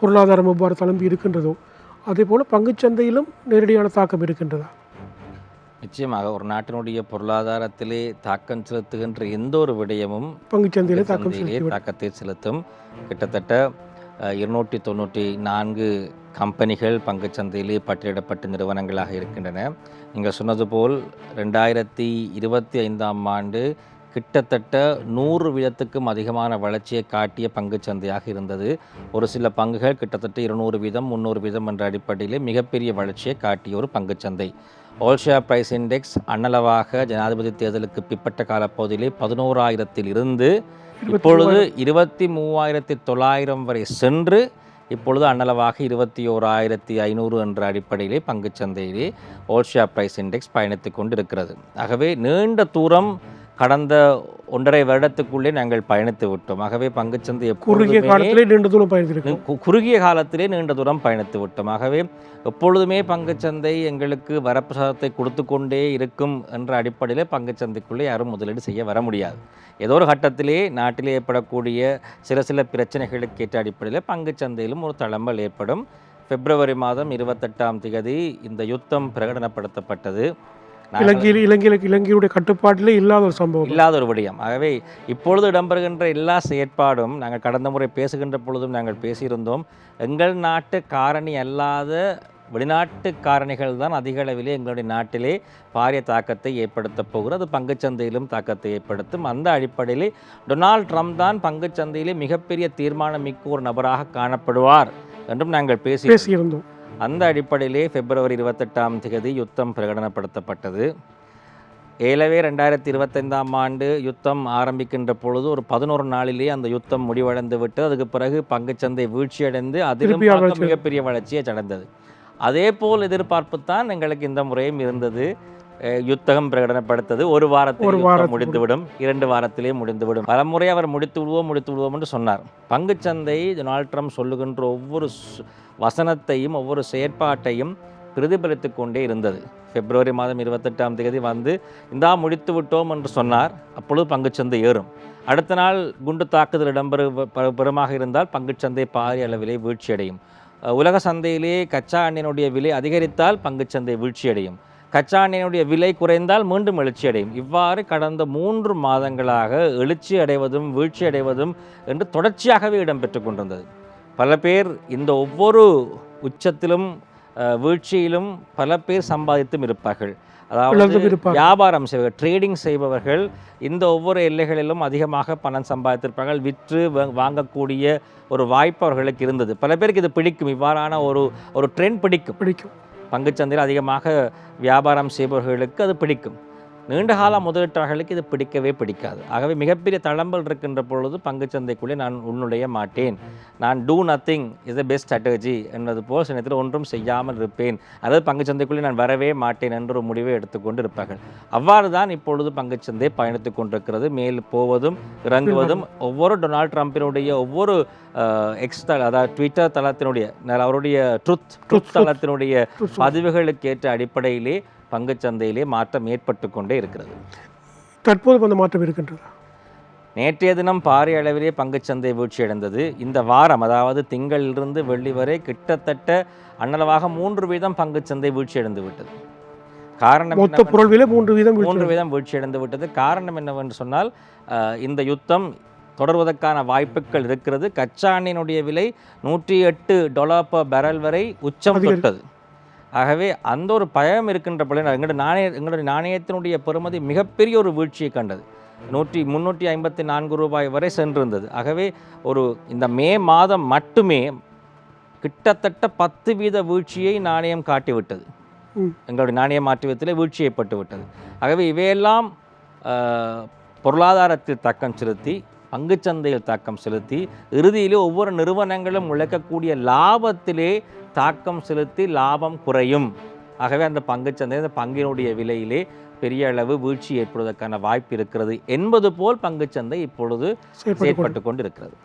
பொருளாதாரம் எவ்வாறு தழும்பி இருக்கின்றதோ அதே போல் பங்குச்சந்தையிலும் நேரடியான தாக்கம் இருக்கின்றதா? நிச்சயமாக ஒரு நாட்டினுடைய பொருளாதாரத்திலே தாக்கம் செலுத்துகின்ற எந்த ஒரு விடயமும் பங்குச்சந்தையிலே தாக்கத்தை செலுத்தும். கிட்டத்தட்ட 294 கம்பெனிகள் பங்குச்சந்தையிலே பட்டியலிடப்பட்ட நிறுவனங்களாக இருக்கின்றன. நீங்கள் சொன்னது போல் 2025ஆம் ஆண்டு கிட்டத்தட்ட 100% அதிகமான வளர்ச்சியை காட்டிய பங்குச்சந்தையாக இருந்தது. ஒரு சில பங்குகள் கிட்டத்தட்ட 200%, 300% என்ற அடிப்படையிலே மிகப்பெரிய வளர்ச்சியை காட்டிய ஒரு பங்குச்சந்தை. ஆல் ஷேர் பிரைஸ் இண்டெக்ஸ் அண்ணளவாக ஜனாதிபதி தேர்தலுக்கு பிற்பட்ட காலப்பகுதியிலே 11,000 இருந்து இப்பொழுது 23,900 வரை சென்று இப்பொழுது அண்ணளவாக 21,500 என்ற அடிப்படையிலே பங்குச்சந்தையிலே ஆல் ஷேர் பிரைஸ் இண்டெக்ஸ் பயணித்துக் கொண்டு இருக்கிறது. ஆகவே நீண்ட தூரம் கடந்த 1.5 வருடத்துக்குள்ளே நாங்கள் பயணித்து விட்டோம். ஆகவே பங்குச்சந்தை குறுகிய காலத்திலே நீண்ட தூரம் பயணித்து விட்டோம். ஆகவே எப்பொழுதுமே பங்குச்சந்தை எங்களுக்கு வரப்பிரசாதத்தை கொடுத்து கொண்டே இருக்கும் என்ற அடிப்படையிலே பங்குச்சந்தைக்குள்ளே யாரும் முதலீடு செய்ய வர முடியாது. ஏதோ ஒரு கட்டத்திலே நாட்டிலே ஏற்படக்கூடிய சில பிரச்சனைகளுக்கு ஏற்ற அடிப்படையில் பங்குச்சந்தையிலும் ஒரு தளம்பல் ஏற்படும். பிப்ரவரி மாதம் 28ஆம் தேதி இந்த யுத்தம் பிரகடனப்படுத்தப்பட்டது. இலங்கையுடைய கட்டுப்பாட்டிலே இல்லாத ஒரு விடயம். ஆகவே இப்பொழுது இடம்பெறுகின்ற எல்லா செயற்பாடும் நாங்கள் கடந்த முறை பேசுகின்ற பொழுதும் நாங்கள் பேசியிருந்தோம். எங்கள் நாட்டு காரணி அல்லாத வெளிநாட்டு காரணிகள் தான் அதிக அளவிலே எங்களுடைய நாட்டிலே பாரிய தாக்கத்தை ஏற்படுத்தப் போகிறது. அது பங்குச்சந்தையிலும் தாக்கத்தை ஏற்படுத்தும். அந்த அடிப்படையிலே டொனால்ட் ட்ரம்ப் தான் பங்குச்சந்தையிலே மிகப்பெரிய தீர்மானம் மிக்க ஒரு நபராக காணப்படுவார் என்றும் நாங்கள் பேசியிருந்தோம். அந்த அடிப்படையிலே பிப்ரவரி 28ஆம் தேதி யுத்தம் பிரகடனப்படுத்தப்பட்டது. 2025ஆம் ஆண்டு யுத்தம் ஆரம்பிக்கின்ற பொழுது ஒரு 11 நாளிலே அந்த யுத்தம் முடிவடைந்து விட்டு அதுக்கு பிறகு பங்குச்சந்தை வீழ்ச்சியடைந்து அதிலும் மிகப்பெரிய வளர்ச்சியை அடைந்தது. அதே போல் எதிர்பார்ப்பு தான் எங்களுக்கு இந்த முறையும் இருந்தது. யுத்தகம் பிரகடனப்படுத்தது. ஒரு வாரத்தில் முடிந்துவிடும், 2 வாரத்திலே முடிந்துவிடும். பலமுறை அவர் முடித்து விடுவோம் என்று சொன்னார். பங்குச்சந்தை டொனால்ட் ட்ரம்ப் சொல்லுகின்ற ஒவ்வொரு வசனத்தையும் ஒவ்வொரு செயற்பாட்டையும் பிரதிபலித்து கொண்டே இருந்தது. பிப்ரவரி மாதம் 28ஆம் தேதி வந்து முடித்து விட்டோம் என்று சொன்னார். அப்பொழுது பங்குச்சந்தை ஏறும். அடுத்த நாள் குண்டு தாக்குதல் இடம்பெறுமாக இருந்தால் பங்குச்சந்தை பாரிய அளவிலே வீழ்ச்சியடையும். உலக சந்தையிலே கச்சா எண்ணெயினுடைய விலை அதிகரித்தால் பங்குச்சந்தை வீழ்ச்சியடையும். கச்சா எண்ணெயினுடைய விலை குறைந்தால் மீண்டும் எழுச்சி அடையும். இவ்வாறு கடந்த 3 மாதங்களாக எழுச்சி அடைவதும் வீழ்ச்சி அடைவதும் என்று தொடர்ச்சியாகவே இடம்பெற்று கொண்டிருந்தது. பல பேர் இந்த ஒவ்வொரு உச்சத்திலும் வீழ்ச்சியிலும் பல பேர் சம்பாதித்தும் இருப்பார்கள். அதாவது வியாபாரம் செய்பவர்கள், ட்ரேடிங் செய்பவர்கள் இந்த ஒவ்வொரு எல்லைகளிலும் அதிகமாக பணம் சம்பாதித்திருப்பார்கள். விற்று வாங்கக்கூடிய ஒரு வாய்ப்பு அவர்களுக்கு இருந்தது. பல பேருக்கு இது பிடிக்கும். இவ்வாறான ஒரு ட்ரெண்ட் பிடிக்கும். பங்குச்சந்தையில் அதிகமாக வியாபாரம் செய்பவர்களுக்கு அது பிடிக்கும். நீண்டகால முதலீட்டாளர்களுக்கு இது பிடிக்காது. ஆகவே மிகப்பெரிய தளம்பல் இருக்கின்ற பொழுது பங்குச்சந்தைக்குள்ளே நான் உள்நுழைய மாட்டேன். நான் two nothing is the best strategy என்பது போல் சில நேரத்தில் ஒன்றும் செய்யாமல் இருப்பேன். அதாவது பங்குச்சந்தைக்குள்ளே நான் வரவே மாட்டேன் என்ற ஒரு முடிவை எடுத்துக்கொண்டு இருப்பார்கள். அவ்வாறு தான் இப்பொழுது பங்குச்சந்தை பயணித்து கொண்டிருக்கிறது. மேல் போவதும் இறங்குவதும் ஒவ்வொரு டொனால்ட் ட்ரம்பினுடைய ஒவ்வொரு அதாவது ட்விட்டர் தளத்தினுடைய அவருடைய ட்ருத் தளத்தினுடைய பதிவுகளுக்கு ஏற்ற அடிப்படையிலே பங்குச்சந்தையிலே மாற்றம் ஏற்பட்டு கொண்டே இருக்கிறது. தற்போது அந்த மாற்றம் இருக்கின்றது. நேற்றைய தினம் பாரிய அளவிலே பங்குச்சந்தை வீழ்ச்சியடைந்தது. இந்த வாரம் அதாவது திங்களிலிருந்து வெள்ளி வரை கிட்டத்தட்ட அண்ணளவாக 3% பங்குச்சந்தை வீழ்ச்சியடைந்து விட்டது. காரணம் 3% வீழ்ச்சியடைந்து விட்டது. காரணம் என்னவென்று சொன்னால் இந்த யுத்தம் தொடர்வதற்கான வாய்ப்புகள் இருக்கிறது. கச்சா எண்ணெயினுடைய விலை $108 per barrel வரை உச்சம் தொட்டது. ஆகவே அந்த ஒரு பயம் இருக்கின்ற பொழுது எங்களுடைய நாணயத்தினுடைய பெறுமதி மிகப்பெரிய ஒரு வீழ்ச்சியை கண்டது. 354 ரூபாய் வரை சென்றிருந்தது. ஆகவே இந்த மே மாதம் மட்டுமே கிட்டத்தட்ட 10% வீழ்ச்சியை நாணயம் காட்டிவிட்டது. எங்களுடைய நாணய மாற்றுவதிலே வீழ்ச்சி ஏற்பட்டு விட்டது. ஆகவே இவையெல்லாம் பொருளாதாரத்தில் தாக்கம் செலுத்தி, பங்குச்சந்தையில் தாக்கம் செலுத்தி, இறுதியிலே ஒவ்வொரு நிறுவனங்களும் உழைக்கக்கூடிய லாபத்திலே தாக்கம் செலுத்தி லாபம் குறையும். ஆகவே அந்த பங்குச்சந்தை அந்த பங்கினுடைய விலையிலே பெரிய அளவு வீழ்ச்சி ஏற்படுவதற்கான வாய்ப்பு இருக்கிறது என்பது போல் பங்குச்சந்தை இப்பொழுது செயற்பட்டு கொண்டிருக்கிறது.